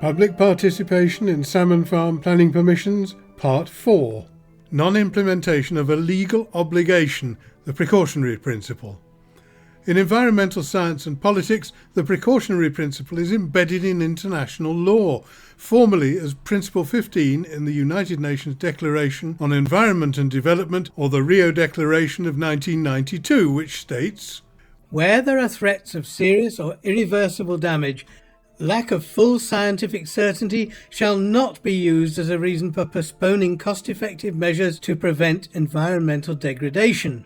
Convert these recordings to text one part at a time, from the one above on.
Public participation in salmon farm planning permissions, Part 4. Non-implementation of a legal obligation, the precautionary principle. In environmental science and politics, the precautionary principle is embedded in international law, formally as Principle 15 in the United Nations Declaration on Environment and Development, or the Rio Declaration of 1992, which states, "Where there are threats of serious or irreversible damage, lack of full scientific certainty shall not be used as a reason for postponing cost-effective measures to prevent environmental degradation."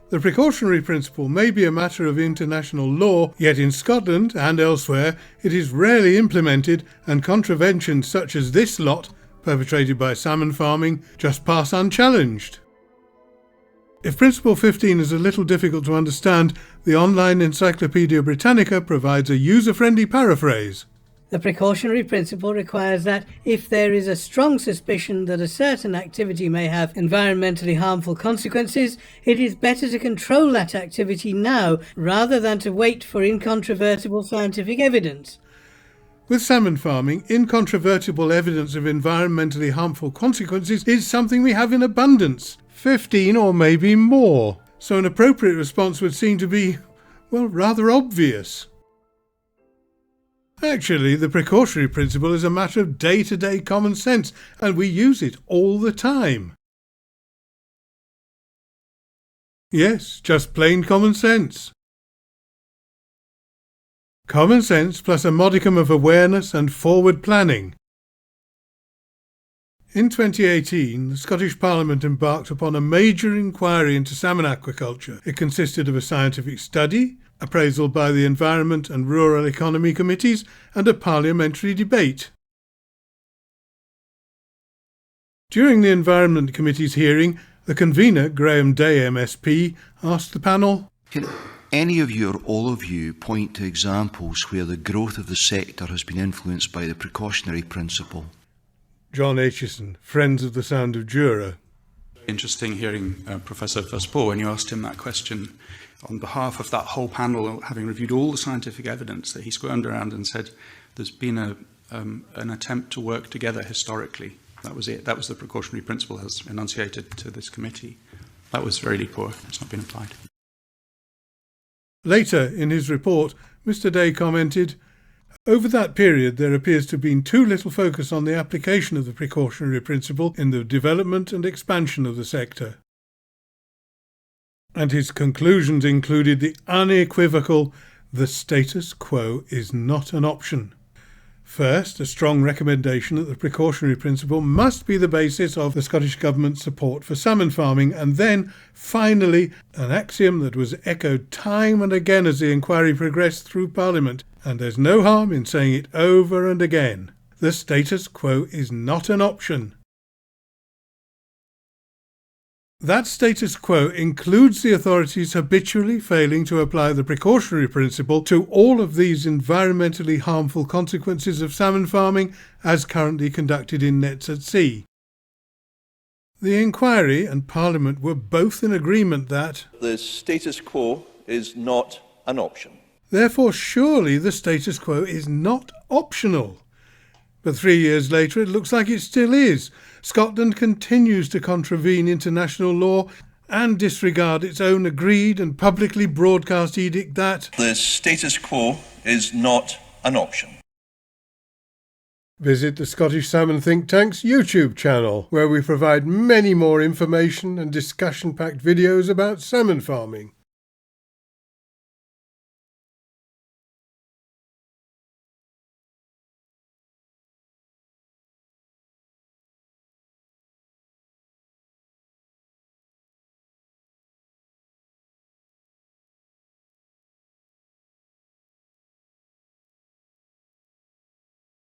The precautionary principle may be a matter of international law, yet in Scotland and elsewhere it is rarely implemented, and contraventions such as this lot, perpetrated by salmon farming, just pass unchallenged. If Principle 15 is a little difficult to understand, the online Encyclopaedia Britannica provides a user-friendly paraphrase. The precautionary principle requires that if there is a strong suspicion that a certain activity may have environmentally harmful consequences, it is better to control that activity now rather than to wait for incontrovertible scientific evidence. With salmon farming, incontrovertible evidence of environmentally harmful consequences is something we have in abundance, 15 or maybe more, so an appropriate response would seem to be, well, rather obvious. Actually, the precautionary principle is a matter of day-to-day common sense, and we use it all the time. Yes, just plain common sense. Common sense plus a modicum of awareness and forward planning. In 2018, the Scottish Parliament embarked upon a major inquiry into salmon aquaculture. It consisted of a scientific study, appraisal by the Environment and Rural Economy Committees, and a parliamentary debate. During the Environment Committee's hearing, the convener, Graham Day MSP, asked the panel, "Can any of you or all of you point to examples where the growth of the sector has been influenced by the precautionary principle?" John Aitchison, Friends of the Sound of Jura. Interesting hearing Professor Vespo when you asked him that question on behalf of that whole panel, having reviewed all the scientific evidence, that he squirmed around and said there's been an attempt to work together historically. That was it. That was the precautionary principle as enunciated to this committee. That was really poor. It's not been applied. Later in his report, Mr. Day commented, "Over that period there appears to have been too little focus on the application of the precautionary principle in the development and expansion of the sector." And his conclusions included the unequivocal, "The status quo is not an option." First, a strong recommendation that the precautionary principle must be the basis of the Scottish Government's support for salmon farming, and then, finally, an axiom that was echoed time and again as the inquiry progressed through Parliament, and there's no harm in saying it over and again. The status quo is not an option. That status quo includes the authorities habitually failing to apply the precautionary principle to all of these environmentally harmful consequences of salmon farming as currently conducted in nets at sea. The inquiry and Parliament were both in agreement that the status quo is not an option. Therefore, surely the status quo is not optional. But 3 years later, it looks like it still is. Scotland continues to contravene international law and disregard its own agreed and publicly broadcast edict that the status quo is not an option. Visit the Scottish Salmon Think Tank's YouTube channel, where we provide many more information and discussion-packed videos about salmon farming.